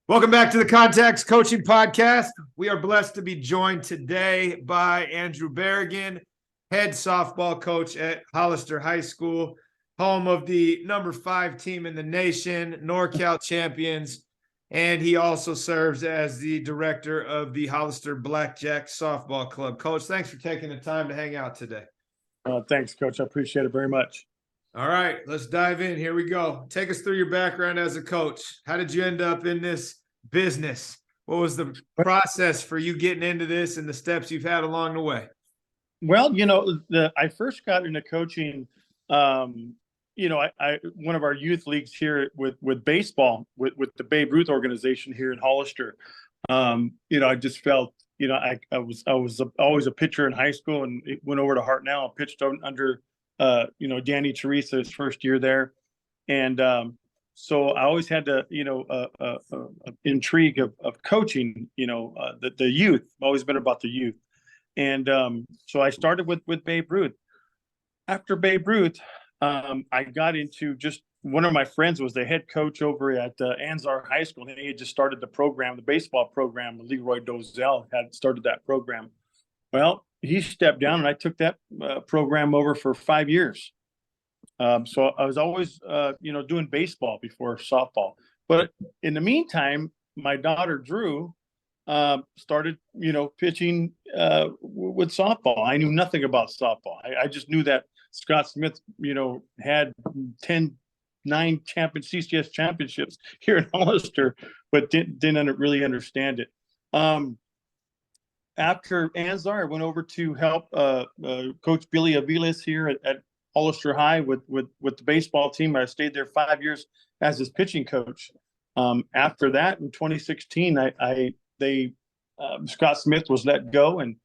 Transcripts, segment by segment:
Welcome back to the Context Coaching Podcast. We are blessed to be joined today by Andrew Barragan, head softball coach at Hollister High School, home of the number 5 team in the nation, NorCal champions, and he also serves as the director of the Hollister Blackjack Softball Club. Coach, thanks for taking the time to hang out today. Thanks, Coach. I appreciate it very much. All right, let's dive in. Here we go. Take us through your background as a coach. How did you end up in this business? What was the process for you getting into this and the steps you've had along the way? Well, I first got into coaching, one of our youth leagues here with baseball, with the Babe Ruth organization here in Hollister. I just felt, I was always a pitcher in high school, and it went over to Hartnell. I pitched under Danny Teresa his first year there. And so I always had the, intrigue of coaching, the youth. I've always been about the youth. And so I started with Babe Ruth. After Babe Ruth, I got into just one of my friends was the head coach over at Anzar High School. And he had just started the program, the baseball program. Leroy Dozell had started that program. Well, he stepped down, and I took that program over for 5 years. So I was always, doing baseball before softball. But in the meantime, my daughter Drew started, pitching with softball. I knew nothing about softball. I just knew that Scott Smith, had 9 CCS championships here in Hollister, but didn't really understand it. After Anzar, I went over to help Coach Billy Aviles here at Hollister High with the baseball team. I stayed there 5 years as his pitching coach. After that, in 2016, Scott Smith was let go, and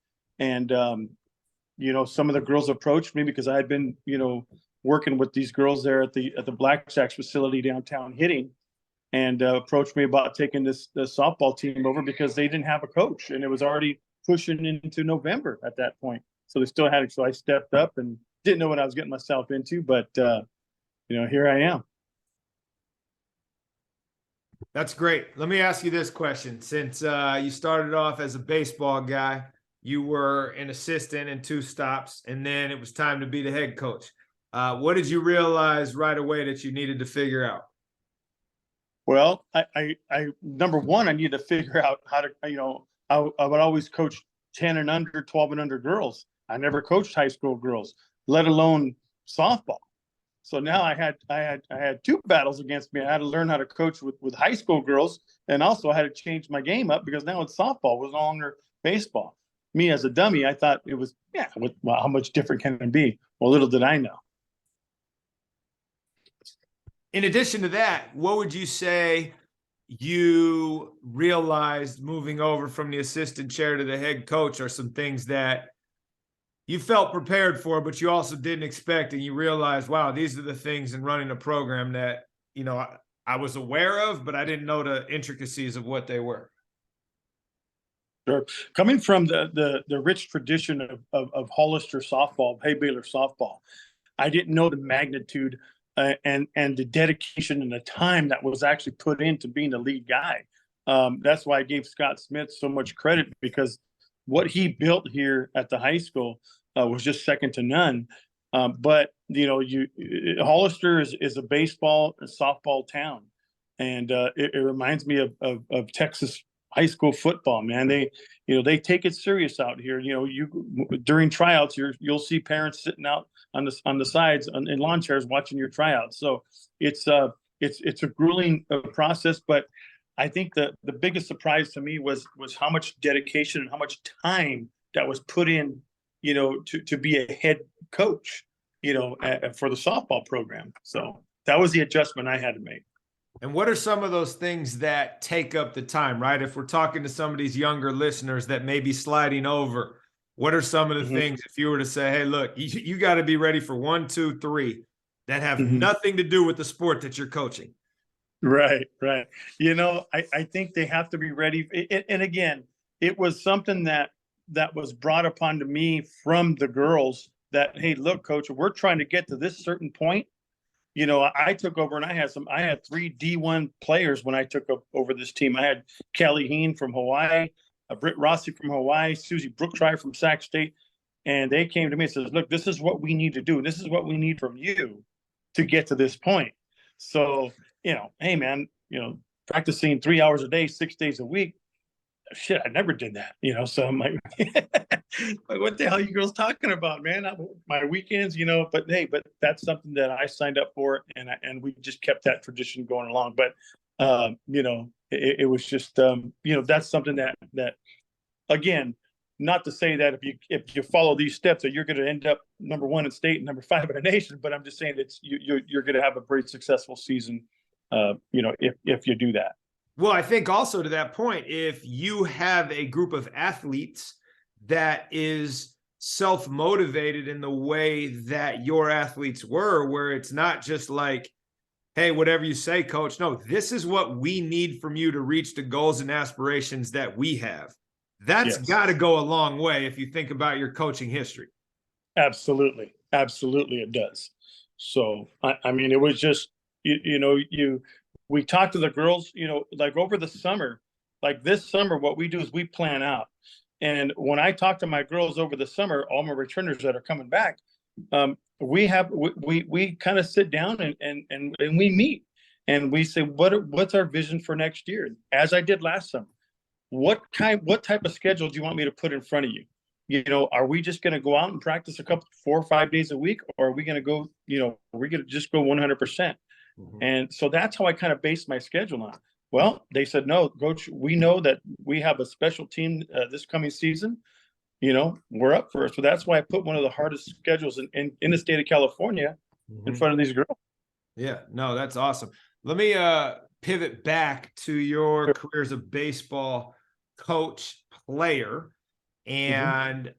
some of the girls approached me because I had been working with these girls there at the Blackjacks facility downtown hitting, and approached me about taking the softball team over because they didn't have a coach, and it was already pushing into November at that point. So they still had it. So I stepped up and didn't know what I was getting myself into, but here I am. That's great. Let me ask you this question. Since you started off as a baseball guy, you were an assistant in 2 stops, and then it was time to be the head coach. What did you realize right away that you needed to figure out? Well, I number one, I needed to figure out how to, I would always coach 10 and under, 12 and under girls. I never coached high school girls, let alone softball. So now I had 2 battles against me. I had to learn how to coach with high school girls, and also I had to change my game up because now it's softball, it was no longer baseball. Me as a dummy, I thought it was, how much different can it be? Well, little did I know. In addition to that, what would you say you realized moving over from the assistant chair to the head coach are some things that you felt prepared for, but you also didn't expect, and you realized, wow, these are the things in running a program that, I was aware of, but I didn't know the intricacies of what they were? Sure. Coming from the rich tradition of Hollister softball, Hay Baylor softball, I didn't know the magnitude and the dedication and the time that was actually put into being the lead guy. That's why I gave Scott Smith so much credit, because what he built here at the high school was just second to none. But Hollister is a baseball and softball town, and it reminds me of Texas high school football. Man, they take it serious out here. During tryouts, you'll see parents sitting out on the sides in lawn chairs watching your tryouts. So it's a grueling process, but I think the biggest surprise to me was how much dedication and how much time that was put in, to be a head coach, for the softball program. So that was the adjustment I had to make. And what are some of those things that take up the time, right? If we're talking to some of these younger listeners that may be sliding over, what are some of the things, if you were to say, hey, look, you got to be ready for 1, 2, 3 that have nothing to do with the sport that you're coaching? Right. I think they have to be ready. And again, it was something that was brought upon to me from the girls that, hey, look, coach, we're trying to get to this certain point. I took over and I had 3 D1 players when I took over this team. I had Kelly Heen from Hawaii, Britt Rossi from Hawaii, Susie Brookshire from Sac State. And they came to me and says, look, this is what we need to do. This is what we need from you to get to this point. So, hey man, practicing 3 hours a day, 6 days a week. Shit, I never did that, so I'm like, what the hell are you girls talking about, man? My weekends, but hey, that's something that I signed up for, and we just kept that tradition going along. But, it was just, that's something that, again, not to say that if you follow these steps that you're going to end up number 1 in state and number 5 in the nation, but I'm just saying you're going to have a very successful season, if you do that. Well, I think also to that point, if you have a group of athletes that is self-motivated in the way that your athletes were, where it's not just like, hey, whatever you say, coach. No, this is what we need from you to reach the goals and aspirations that we have. That's got to go a long way if you think about your coaching history. Absolutely. Absolutely, it does. So, I mean, it was just, we talked to the girls, like over the summer, like this summer, what we do is we plan out. And when I talk to my girls over the summer, all my returners that are coming back, we kind of sit down and we meet and we say, what's our vision for next year? As I did last summer, what type of schedule do you want me to put in front of you? Are we just going to go out and practice 4 or 5 days a week, or are we going to go, we're going to just go 100%? And so that's how I kind of based my schedule on. Well, they said, no, coach, we know that we have a special team this coming season. We're up for it. So that's why I put one of the hardest schedules in the state of California in front of these girls. Yeah, no, that's awesome. Let me pivot back to your career as a baseball coach, player. And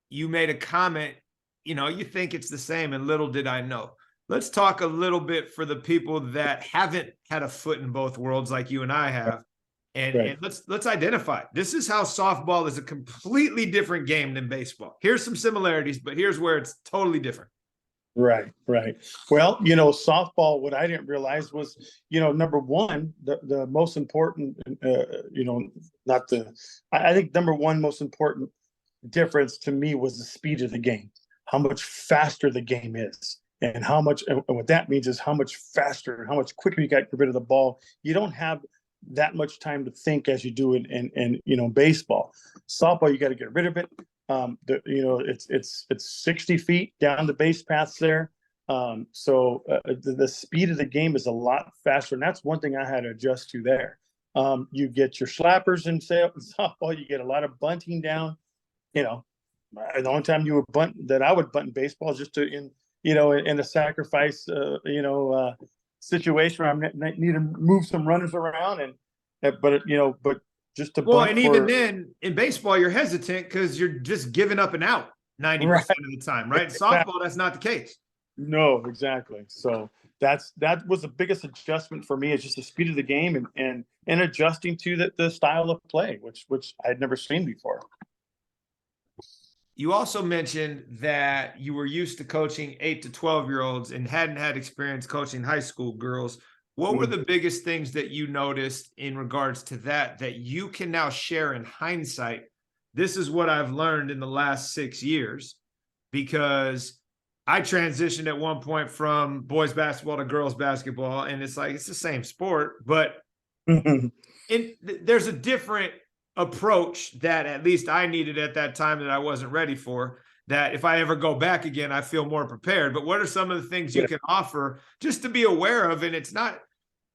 you made a comment, you think it's the same, and little did I know. Let's talk a little bit for the people that haven't had a foot in both worlds like you and I have. And let's identify. This is how softball is a completely different game than baseball. Here's some similarities, but here's where it's totally different. Right. Well, softball, what I didn't realize was, number one, the most important, I think number one most important difference to me was the speed of the game, how much faster the game is. And what that means is how much faster and how much quicker you got to get rid of the ball. You don't have that much time to think as you do in baseball. Softball, you got to get rid of it. It's 60 feet down the base paths there. So the speed of the game is a lot faster. And that's one thing I had to adjust to there. You get your slappers in softball, you get a lot of bunting down. The only time you would bunt that I would bunt in baseball is just in a sacrifice, situation where I need to move some runners around but just to and even then in baseball, you're hesitant because you're just giving up and out 90% of the time, right? Exactly. Softball, that's not the case. No, exactly. So that was the biggest adjustment for me, is just the speed of the game and adjusting to the style of play, which I had never seen before. You also mentioned that you were used to coaching 8 to 12-year-olds and hadn't had experience coaching high school girls. What were the biggest things that you noticed in regards to that you can now share in hindsight? This is what I've learned in the last 6 years, because I transitioned at one point from boys basketball to girls basketball, and it's like, it's the same sport, but there's a different approach that at least I needed at that time that I wasn't ready for, that if I ever go back again, I feel more prepared. But what are some of the things you can offer just to be aware of? And it's not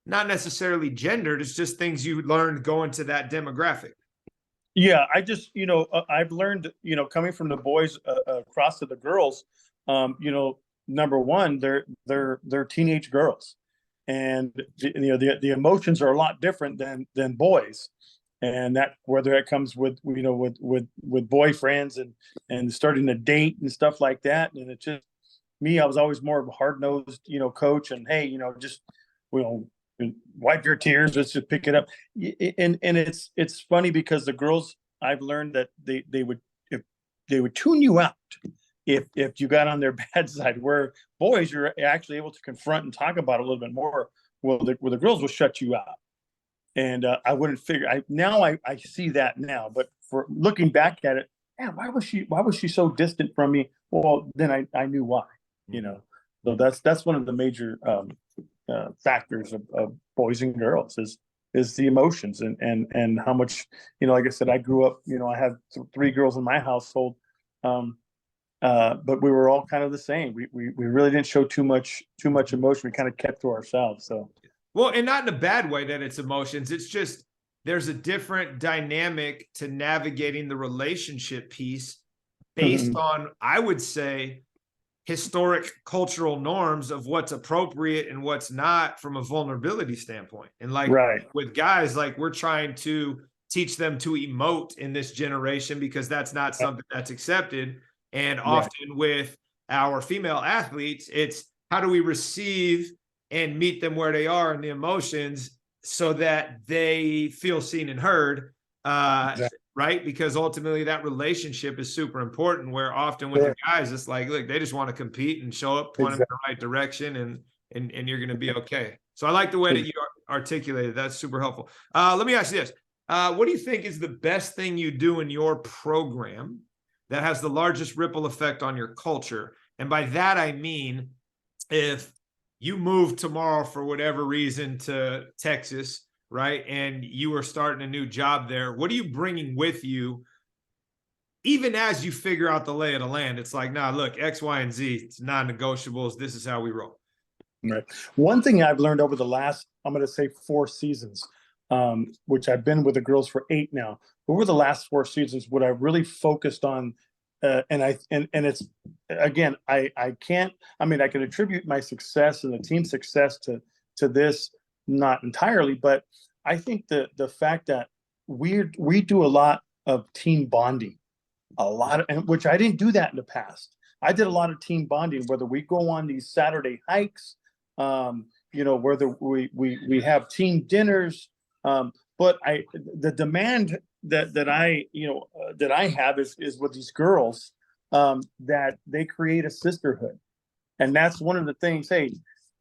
necessarily gendered. It's just things you learned going to that demographic. Yeah, I just, I've learned, coming from the boys across to the girls, number one, they're teenage girls, and the emotions are a lot different than boys. And that, whether it comes with boyfriends and starting to date and stuff like that. And it's just me, I was always more of a hard-nosed, coach, and hey, just, wipe your tears, let's just pick it up. And it's funny because the girls, I've learned that they would tune you out if you got on their bad side, where boys you're actually able to confront and talk about it a little bit more. Well, the girls will shut you out. And I wouldn't figure. I see that now, but for looking back at it, man, why was she so distant from me? Well, then I knew why. So that's one of the major factors of boys and girls is the emotions and how much, like I said, I grew up. I had three girls in my household, but we were all kind of the same. We really didn't show too much emotion. We kind of kept to ourselves. So. Well, and not in a bad way that it's emotions. It's just there's a different dynamic to navigating the relationship piece based on, I would say, historic cultural norms of what's appropriate and what's not from a vulnerability standpoint. And like with guys, like we're trying to teach them to emote in this generation because that's not something that's accepted. And often with our female athletes, it's how do we receive and meet them where they are in the emotions so that they feel seen and heard, right? Because ultimately that relationship is super important, where often with the guys, it's like, look, they just want to compete and show up, point them in the right direction, and you're going to be okay. So I like the way that you articulated. That's super helpful. Let me ask you this. What do you think is the best thing you do in your program that has the largest ripple effect on your culture? And by that, I mean, if you move tomorrow for whatever reason to Texas, right? And you are starting a new job there. What are you bringing with you? Even as you figure out the lay of the land, it's like, nah, look, X, Y, and Z, it's non-negotiables. This is how we roll. Right. One thing I've learned over the last, I'm going to say 4 seasons, which I've been with the girls for 8 now. Over the last 4 seasons, what I really focused on, and it's, again, I can attribute my success and the team's success to this, not entirely, but I think the fact that we do a lot of team bonding, which I didn't do that in the past. I did a lot of team bonding, whether we go on these Saturday hikes, whether we have team dinners, but the demand that I have is with these girls, that they create a sisterhood. And that's one of the things, hey,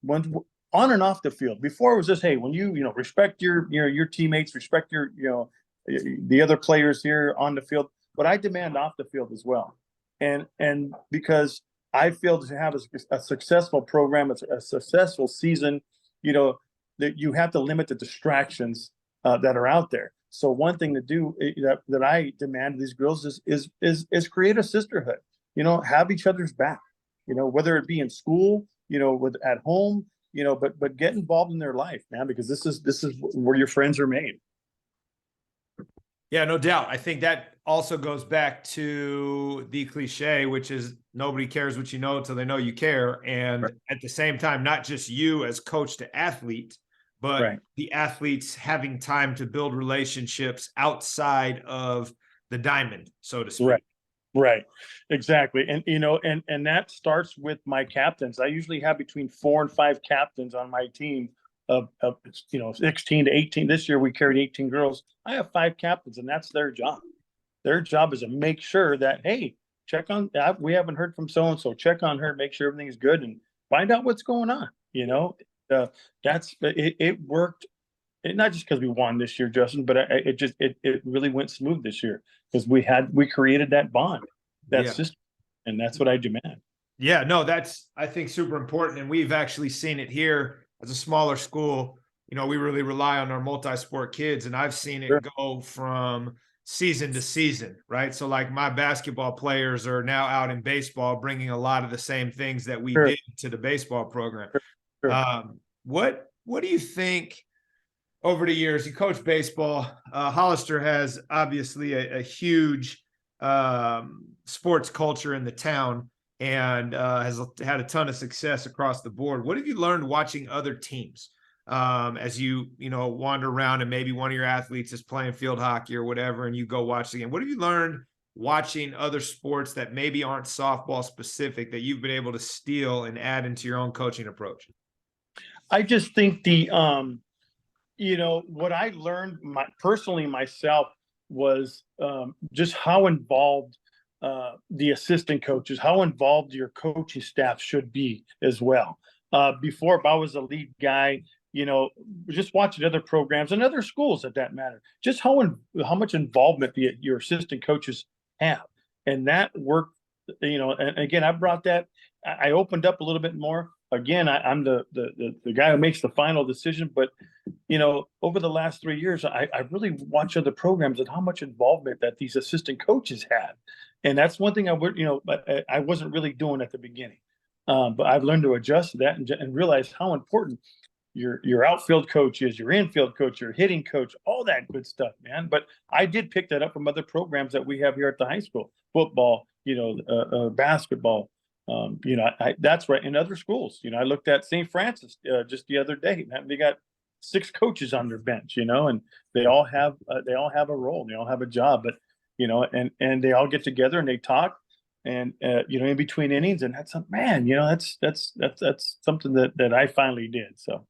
when on and off the field. Before it was just, hey, when you respect your teammates, respect your the other players here on the field, but I demand off the field as well. And because I feel to have a successful program, a successful season, that you have to limit the distractions that are out there. So one thing to do that I demand of these girls is create a sisterhood. Have each other's back. Whether it be in school, at home, but get involved in their life, man, because this is where your friends are made. Yeah, no doubt. I think that also goes back to the cliche, which is nobody cares what you know until they know you care. And at the same time, not just you as coach to athlete, but the athletes having time to build relationships outside of the diamond, so to speak. Right. Exactly. And, and that starts with my captains. I usually have between 4 and 5 captains on my team of 16 to 18. This year we carried 18 girls. I have 5 captains, and that's their job. Their job is to make sure that, hey, check on, we haven't heard from so-and-so, check on her, make sure everything's good, and find out what's going on. It worked. Not just because we won this year, Justin, but it really went smooth this year because we created that bond, system, and that's what I demand. Yeah, no, that's, I think, super important. And we've actually seen it here as a smaller school. We really rely on our multi-sport kids, and I've seen it go from season to season, right? So like my basketball players are now out in baseball, bringing a lot of the same things that we did to the baseball program. What do you think? Over the years, you coach baseball. Hollister has obviously a huge sports culture in the town and has had a ton of success across the board. What have you learned watching other teams as you wander around and maybe one of your athletes is playing field hockey or whatever, and you go watch the game? What have you learned watching other sports that maybe aren't softball specific that you've been able to steal and add into your own coaching approach? I just think what I learned personally myself was just how involved the assistant coaches, how involved your coaching staff should be as well. Before, if I was a lead guy, just watching other programs and other schools, at that matter, just how much involvement your assistant coaches have, and that work. And again, I brought that. I opened up a little bit more. Again, I'm the guy who makes the final decision, but over the last 3 years, I really watched other programs and how much involvement that these assistant coaches had. And that's one thing I wasn't really doing at the beginning. But I've learned to adjust to that and realize how important your outfield coach is, your infield coach, your hitting coach, all that good stuff, man. But I did pick that up from other programs that we have here at the high school, football, basketball. That's right. In other schools, I looked at St. Francis just the other day, man. They got 6 coaches on their bench, and they all have a role, they all have a job, but and they all get together and they talk, and in between innings, and that's that's something that I finally did. So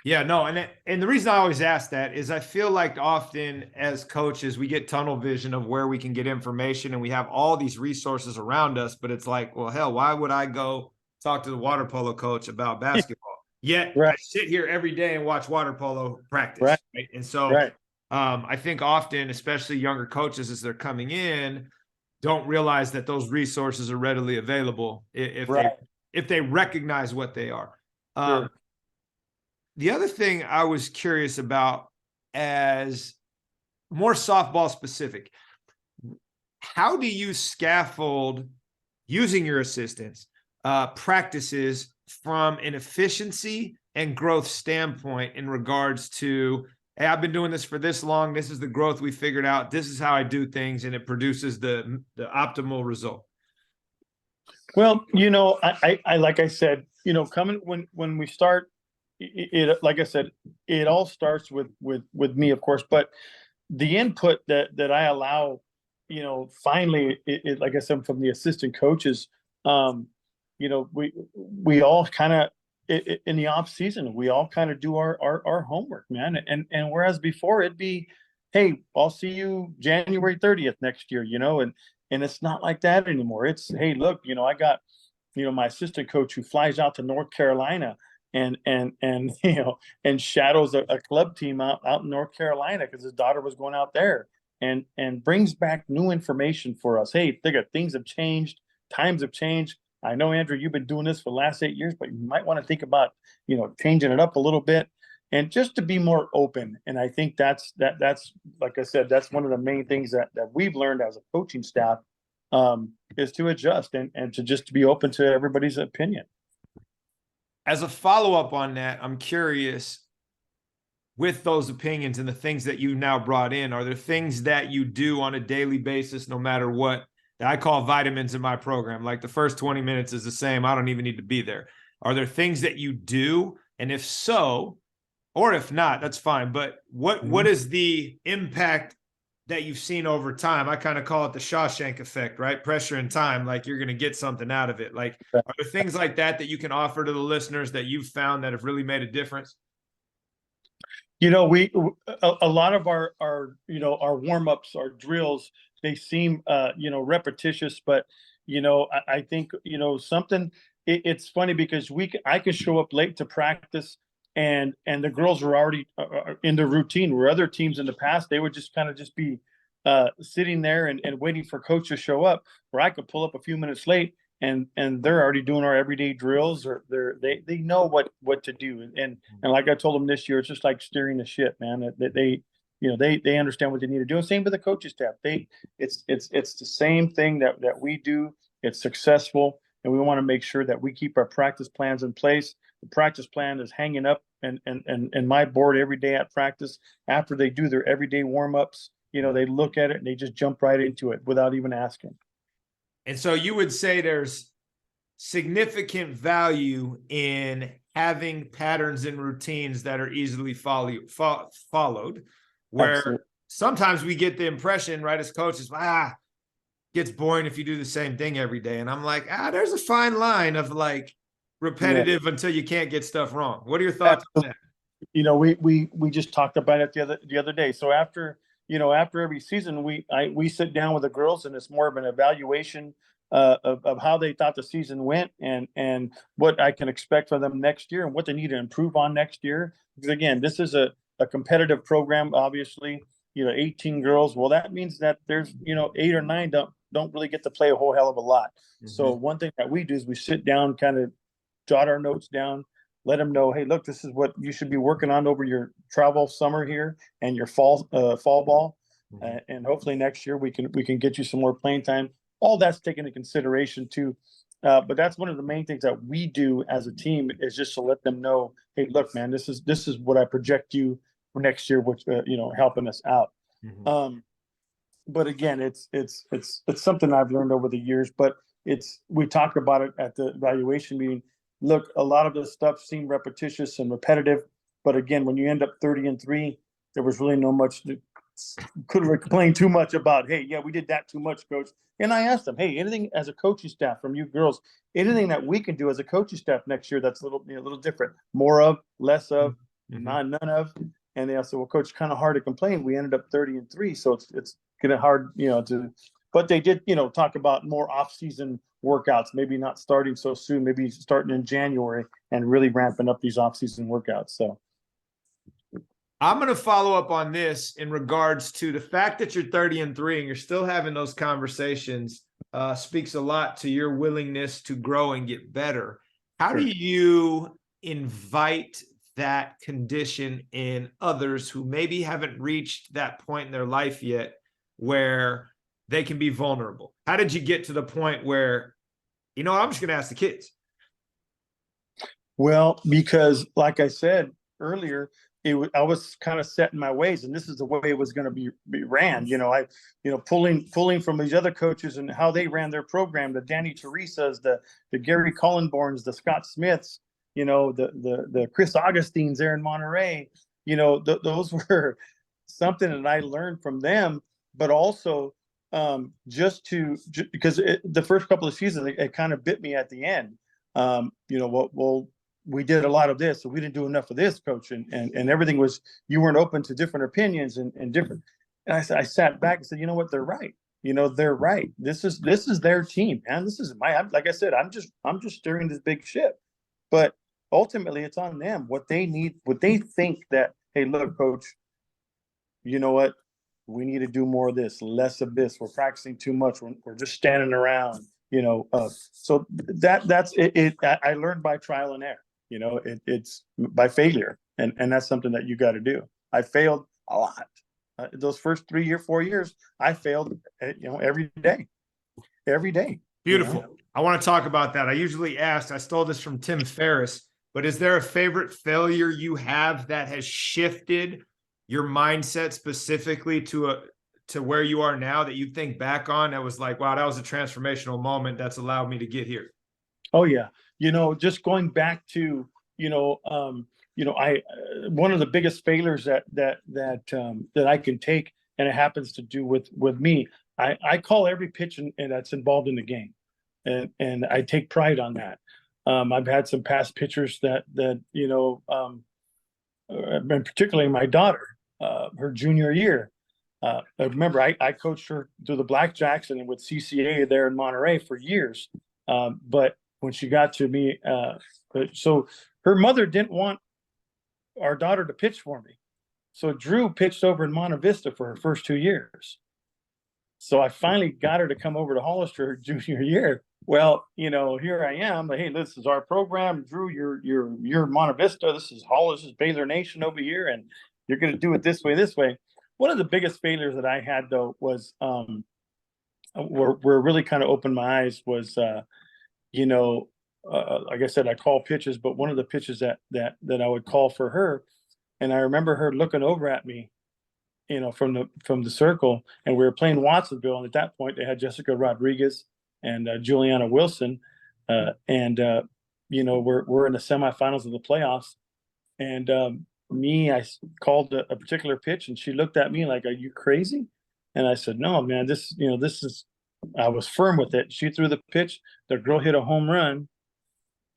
yeah, no, and the reason I always ask that is I feel like often as coaches we get tunnel vision of where we can get information, and we have all these resources around us, but it's like, well, hell, why would I go talk to the water polo coach about basketball? Yet right. I sit here every day and watch water polo practice. Right. And so right. I think often, especially younger coaches, as they're coming in, don't realize that those resources are readily available if they recognize what they are. Sure. The other thing I was curious about, as more softball specific, how do you scaffold using your assistants practices from an efficiency and growth standpoint in regards to, hey, I've been doing this for this long, this is the growth we figured out, this is how I do things, and it produces the optimal result? Well, I like I said, coming when we start, it like I said, it all starts with me, of course, but the input that I allow, finally, like I said, from the assistant coaches, we all kind of, in the off season, we all kind of do our homework, man. And whereas before it'd be, hey, I'll see you January 30th next year, and it's not like that anymore. It's, hey, look, I got, my assistant coach who flies out to North Carolina and and shadows a club team out in North Carolina because his daughter was going out there, and brings back new information for us. Hey, things have changed, times have changed. I know, Andrew, you've been doing this for the last 8 years, but you might want to think about, changing it up a little bit, and just to be more open. And I think that's like I said, that's one of the main things that we've learned as a coaching staff, is to adjust and to just be open to everybody's opinion. As a follow-up on that, I'm curious, with those opinions and the things that you now brought in, are there things that you do on a daily basis, no matter what, that I call vitamins in my program? Like the first 20 minutes is the same, I don't even need to be there. Are there things that you do? And if so, or if not, that's fine. But what is the impact that you've seen over time? I kind of call it the Shawshank effect, right? Pressure and time, like you're going to get something out of it. Like, are there things like that you can offer to the listeners that you've found that have really made a difference? We a lot of our our warm-ups, our drills, they seem repetitious, but I think something. It's funny because I could show up late to practice, and the girls were already in the routine, where other teams in the past, they would just be sitting there and waiting for coach to show up, where I could pull up a few minutes late, and they're already doing our everyday drills, or they know what to do. And like I told them this year, it's just like steering the ship, man. They understand what they need to do. And same with the coaching staff. It's the same thing that we do. It's successful, and we want to make sure that we keep our practice plans in place. The practice plan is hanging up and my board every day at practice. After they do their everyday warm-ups, they look at it and they just jump right into it without even asking. And so you would say there's significant value in having patterns and routines that are easily followed, where Absolutely. Sometimes we get the impression, right, as coaches, gets boring if you do the same thing every day. And I'm like, there's a fine line of like repetitive until you can't get stuff wrong. What are your thoughts on that? We just talked about it the other day. So after after every season, we sit down with the girls, and it's more of an evaluation of how they thought the season went, and what I can expect from them next year, and what they need to improve on next year. Because again, this is a competitive program, obviously. 18 girls. Well, that means that there's 8 or 9 don't really get to play a whole hell of a lot. Mm-hmm. So one thing that we do is we sit down, kind of jot our notes down, let them know, hey, look, this is what you should be working on over your travel summer here and your fall ball. Mm-hmm. And hopefully next year we can get you some more playing time. All that's taken into consideration too. But that's one of the main things that we do as a team, is just to let them know, hey, look, man, this is what I project you for next year, which helping us out. Mm-hmm. But again, it's something I've learned over the years. But we talked about it at the evaluation meeting. Look, a lot of this stuff seemed repetitious and repetitive, but again, when you end up 30-3, there was really no much couldn't complain too much about, hey, yeah, we did that too much, coach. And I asked them, hey, anything as a coaching staff from you girls, anything that we can do as a coaching staff next year that's a little different, more of, less of, mm-hmm. none of. And they said, well, coach, kind of hard to complain. We ended up 30-3, so it's getting hard, to. But they did, talk about more off-season workouts, maybe not starting so soon, maybe starting in January and really ramping up these off-season workouts. So I'm going to follow up on this in regards to the fact that you're 30-3 and you're still having those conversations. Speaks a lot to your willingness to grow and get better. How do you invite that condition in others who maybe haven't reached that point in their life yet where they can be vulnerable? How did you get to the point where, I'm just going to ask the kids? Well, because like I said earlier, I was kind of set in my ways, and this is the way it was going to be ran. Pulling from these other coaches and how they ran their program, the Danny Teresa's, the Gary Cullenborns, the Scott Smiths, the Chris Augustines there in Monterey. Those were something that I learned from them, but also because the first couple of seasons, it kind of bit me at the end. We did a lot of this, so we didn't do enough of this, coach, and everything was, you weren't open to different opinions and different. And I sat back and said, you know what, they're right. They're right. This is their team, man. This is like I said, I'm just steering this big ship. But ultimately, it's on them, what they need, what they think that, hey, look, coach, you know what, we need to do more of this, less of this. We're practicing too much. We're just standing around. So that's it. I learned by trial and error. It's by failure, and that's something that you got to do. I failed a lot. Those first 4 years, I failed, every day. Beautiful. I want to talk about that. I usually ask, I stole this from Tim Ferriss, but is there a favorite failure you have that has shifted your mindset specifically to where you are now, that you think back on that was like, wow, that was a transformational moment that's allowed me to get here? Oh yeah. Just going back to, I one of the biggest failures that I can take, and it happens to do with me. I call every pitch and that's involved in the game, and I take pride on that. I've had some past pitchers that and particularly my daughter, her junior year. I remember I coached her through the Blackjacks and with CCA there in Monterey for years. But when she got to me, so her mother didn't want our daughter to pitch for me. So Drew pitched over in Monte Vista for her first 2 years. So I finally got her to come over to Hollister her junior year. Well, here I am. Hey, this is our program. Drew, you're Monte Vista. This is Hollister, Baylor Nation over here, and you're going to do it this way. One of the biggest failures that I had, though, was where really kind of opened my eyes was, like I said, I call pitches, but one of the pitches that I would call for her, and I remember her looking over at me, from the circle, and we were playing Watsonville, and at that point they had Jessica Rodriguez and Juliana Wilson, we're in the semifinals of the playoffs, and I called a particular pitch, and she looked at me like, "Are you crazy?" And I said, "No, man, this is." I was firm with it. She threw the pitch. The girl hit a home run,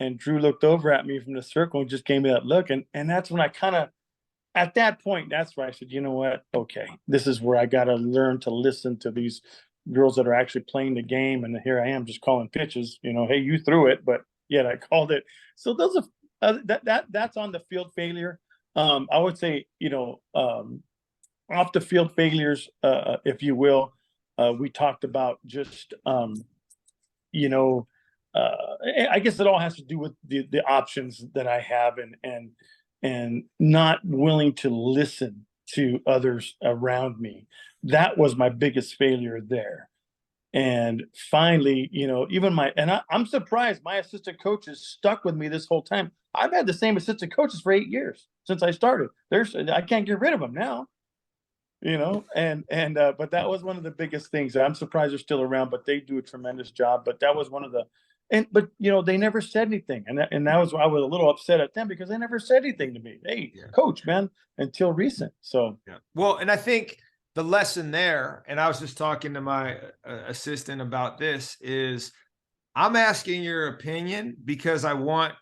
and Drew looked over at me from the circle and just gave me that look, and that's when I kind of at that point, that's where I said, you know what? Okay, this is where I got to learn to listen to these girls that are actually playing the game. And here I am just calling pitches, hey, you threw it, but yet I called it. So those are, that's on the field failure. I would say, off the field failures, if you will, we talked about just, you know, I guess it all has to do with the options that I have and not willing to listen to others around me. That was my biggest failure there. And finally, I'm surprised my assistant coaches stuck with me this whole time. I've had the same assistant coaches for 8 years since I started. I can't get rid of them now, but that was one of the biggest things. I'm surprised they're still around, but they do a tremendous job. But that was one of the, but they never said anything. And that was why I was a little upset at them, because they never said anything to me. Hey, coach, man, until recent. So, Well, and I think the lesson there, and I was just talking to my assistant about this, is I'm asking your opinion because I want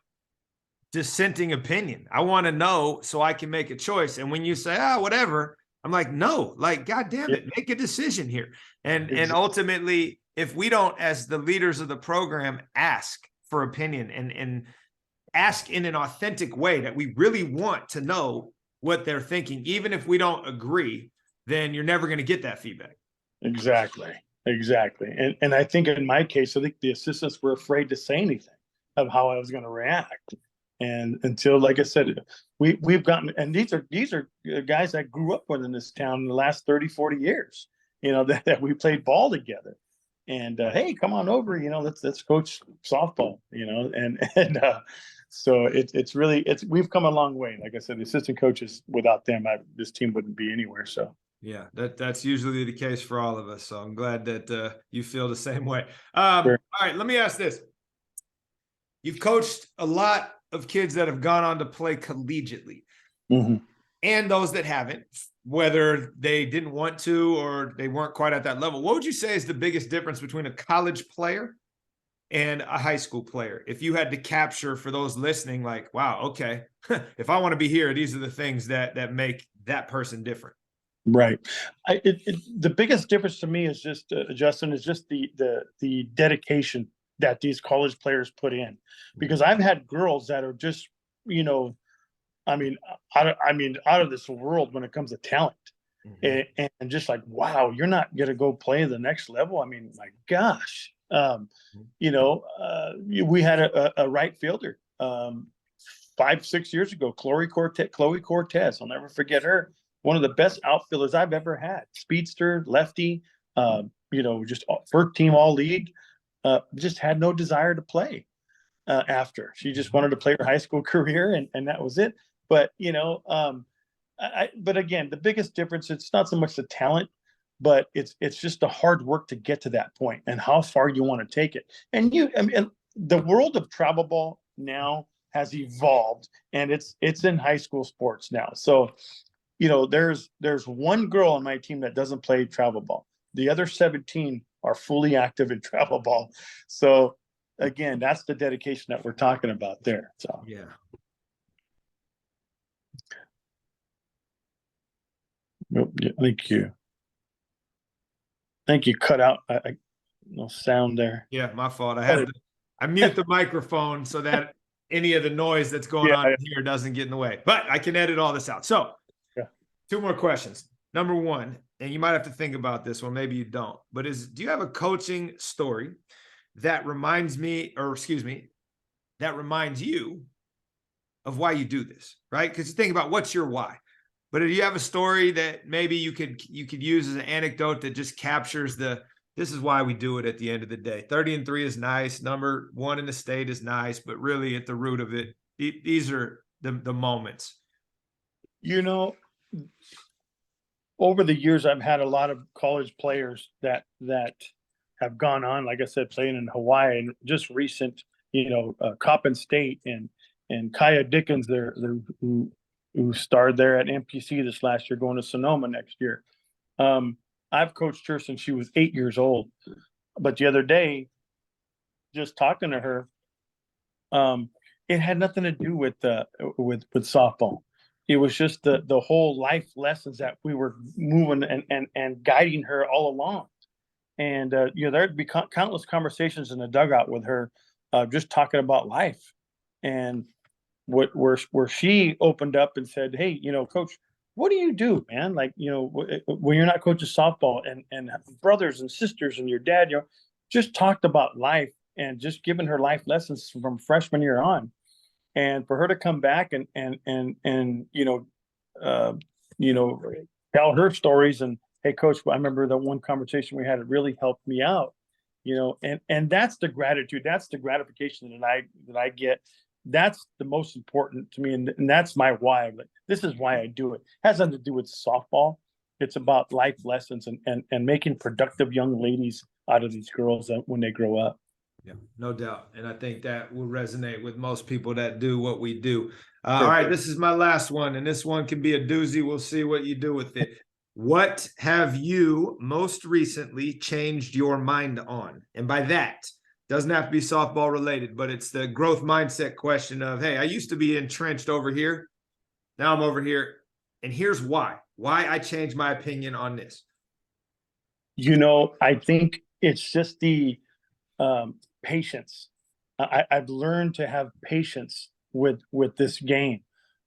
dissenting opinion. I want to know so I can make a choice. And when you say, whatever, I'm like, no, like, God damn it, make a decision here. And ultimately, if we don't, as the leaders of the program, ask for opinion and ask in an authentic way that we really want to know what they're thinking, even if we don't agree, then you're never going to get that feedback. Exactly. And I think in my case, I think the assistants were afraid to say anything of how I was going to react. And until, like I said, we've gotten, and these are guys I grew up with in this town in the last 30, 40 years, that we played ball together. And hey, come on over, let's coach softball, so we've come a long way. Like I said, the assistant coaches, without them, this team wouldn't be anywhere. So yeah, that's usually the case for all of us. So I'm glad that you feel the same way. Sure. All right, let me ask this. You've coached a lot of kids that have gone on to play collegiately, and those that haven't, whether they didn't want to or they weren't quite at that level. What would you say is the biggest difference between a college player and a high school player? If you had to capture for those listening, like, wow, okay, if I want to be here, these are the things that make that person different. Right. The biggest difference to me is just, Justin, is just the dedication that these college players put in, because I've had girls that are just, out of this world when it comes to talent, and just like, wow, you're not going to go play the next level. I mean, my gosh, we had a right fielder 5-6 years ago, Chloe Cortez. I'll never forget her. One of the best outfielders I've ever had. Speedster, lefty, just first team all league. Just had no desire to play after. She just wanted to play her high school career, and that was it. But but again, the biggest difference, it's not so much the talent, but it's just the hard work to get to that point and how far you want to take it. And the world of travel ball now has evolved, and it's in high school sports now. So there's one girl on my team that doesn't play travel ball. The other 17 are fully active in travel ball. So again, that's the dedication that we're talking about there. So yeah. Thank you. Cut out. No sound there. Yeah, my fault. I mute the microphone so that any of the noise that's going on here doesn't get in the way. But I can edit all this out. So, 2 more questions. Number 1, and you might have to think about this one, maybe you don't, but do you have a coaching story that reminds you of why you do this, right? Because you think about what's your why. But if you have a story that maybe you could use as an anecdote that just captures this is why we do it at the end of the day. 30-3 is nice. Number 1 in the state is nice, but really at the root of it, these are the moments. Over the years, I've had a lot of college players that have gone on, like I said, playing in Hawaii, and just recent, Coppin State and Kaya Dickens there who starred there at MPC this last year, going to Sonoma next year. I've coached her since she was 8 years old. But the other day, just talking to her, it had nothing to do with softball. it was just the whole life lessons that we were moving and guiding her all along. And there'd be countless conversations in the dugout with her, just talking about life, and where she opened up and said, "Hey, coach, what do you do, man? Like, when you're not coaching softball and brothers and sisters and your dad, just talked about life and just giving her life lessons from freshman year on." And for her to come back and uh, you know, tell her stories and, "Hey, coach, I remember that one conversation we had. It really helped me out." And that's the gratitude, that's the gratification that I get. That's the most important to me, and that's my why. Like, this is why I do it. It has nothing to do with softball. It's about life lessons and making productive young ladies out of these girls when they grow up. Yeah, no doubt. And I think that will resonate with most people that do what we do. Sure. All right, this is my last one, and this one can be a doozy. We'll see what you do with it. What have you most recently changed your mind on? And by that, doesn't have to be softball related, but it's the growth mindset question of, hey, I used to be entrenched over here. Now I'm over here. And here's why I changed my opinion on this. I think it's just the patience. I've learned to have patience with this game.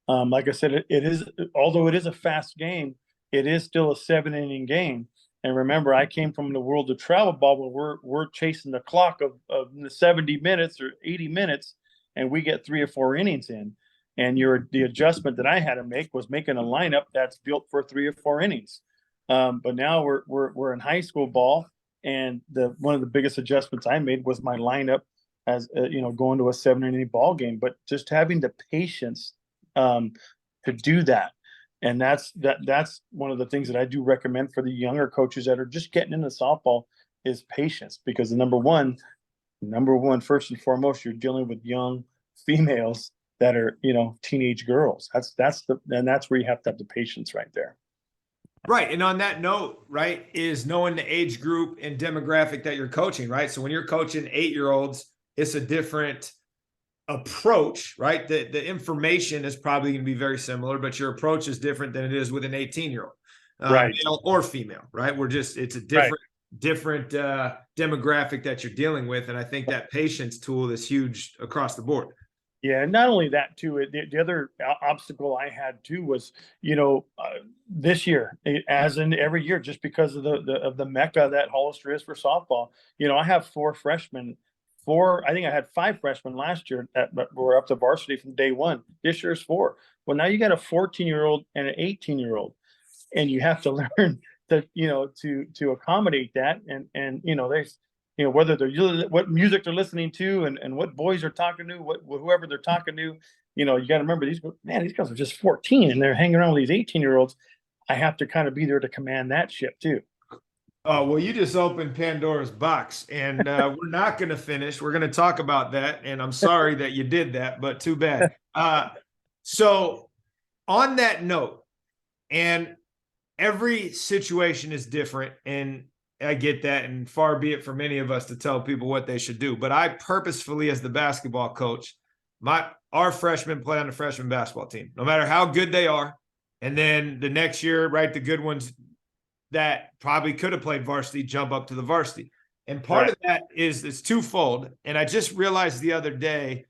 Like I said, it is, although it is a fast game, it is still a 7-inning game. And remember, I came from the world of travel ball where we're chasing the clock of the 70 minutes or 80 minutes, and we get 3 or 4 innings in. And the adjustment that I had to make was making a lineup that's built for 3 or 4 innings. But now we're in high school ball, and one of the biggest adjustments I made was my lineup as going to a 7-inning ball game. But just having the patience to do that, and that's one of the things that I do recommend for the younger coaches that are just getting into softball is patience, because the number one, first and foremost, you're dealing with young females that are teenage girls. That's where you have to have the patience right there. Right. And on that note, right, is knowing the age group and demographic that you're coaching, right? So when you're coaching 8-year-olds, it's a different approach, right? The information is probably going to be very similar, but your approach is different than it is with an 18-year-old, right, male or female, right? It's a different demographic that you're dealing with. And I think that patience tool is huge across the board. Yeah, and not only that too. The other obstacle I had too was, this year, as in every year, just because of the mecca that Hollister is for softball. I have 4 freshmen. I think I had 5 freshmen last year that were up to varsity from day one. This year's 4. Well, now you got a 14-year-old and an 18-year-old, and you have to learn to accommodate that. And there's whether they're what music they're listening to and what boys are talking to, whoever they're talking to. You got to remember, these guys are just 14 and they're hanging around with these 18-year-olds. I have to kind of be there to command that ship too. Oh, well, you just opened Pandora's box, and we're not going to finish. We're going to talk about that, and I'm sorry that you did that, but too bad. So on that note, and every situation is different, and I get that, and far be it for many of us to tell people what they should do. But I purposefully, as the basketball coach, our freshmen play on the freshman basketball team, no matter how good they are. And then the next year, right, the good ones that probably could have played varsity jump up to the varsity. And part of that is it's twofold. And I just realized the other day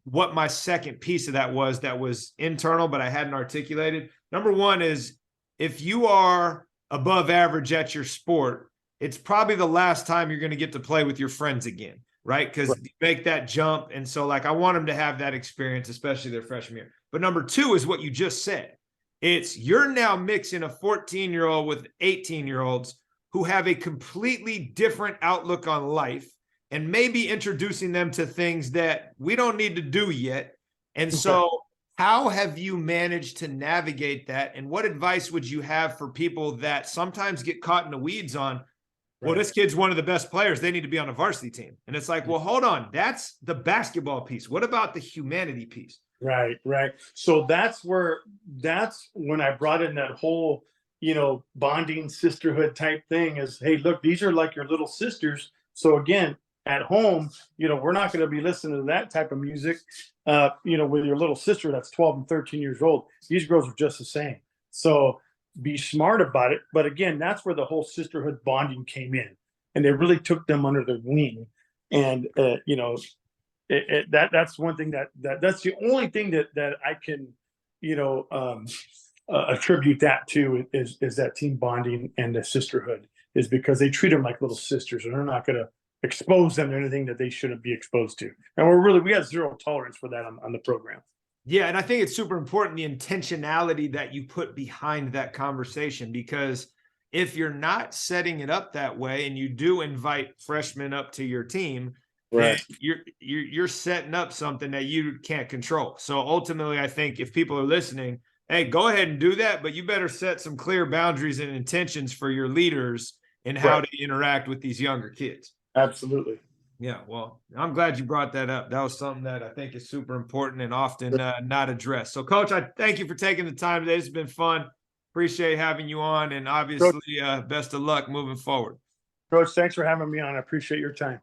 what my second piece of that was internal, but I hadn't articulated. Number one is, if you are above average at your sport, it's probably the last time you're going to get to play with your friends again, right? Because you make that jump. And so, I want them to have that experience, especially their freshman year. But number 2 is what you just said. You're now mixing a 14-year-old with 18-year-olds who have a completely different outlook on life, and maybe introducing them to things that we don't need to do yet. And so how have you managed to navigate that? And what advice would you have for people that sometimes get caught in the weeds on, well, this kid's one of the best players, they need to be on a varsity team. And it's like, well, hold on. That's the basketball piece. What about the humanity piece? Right. So that's when I brought in that whole, bonding sisterhood type thing is, hey, look, these are like your little sisters. So again, At home, we're not going to be listening to that type of music, with your little sister that's 12 and 13 years old. These girls are just the same. So be smart about it. But again, that's where the whole sisterhood bonding came in, and they really took them under their wing. And that's one thing that's the only thing that I can attribute that to is that team bonding and the sisterhood, is because they treat them like little sisters, and they're not going to expose them to anything that they shouldn't be exposed to. And we have zero tolerance for that on the program. Yeah, and I think it's super important, the intentionality that you put behind that conversation, because if you're not setting it up that way and you do invite freshmen up to your team, Right. you're setting up something that you can't control. So ultimately, I think if people are listening, hey, go ahead and do that, but you better set some clear boundaries and intentions for your leaders and how to interact with these younger kids. Absolutely. Yeah, well, I'm glad you brought that up. That was something that I think is super important and often not addressed. So, Coach, I thank you for taking the time today. It's been fun. Appreciate having you on, and obviously, best of luck moving forward. Coach, thanks for having me on. I appreciate your time.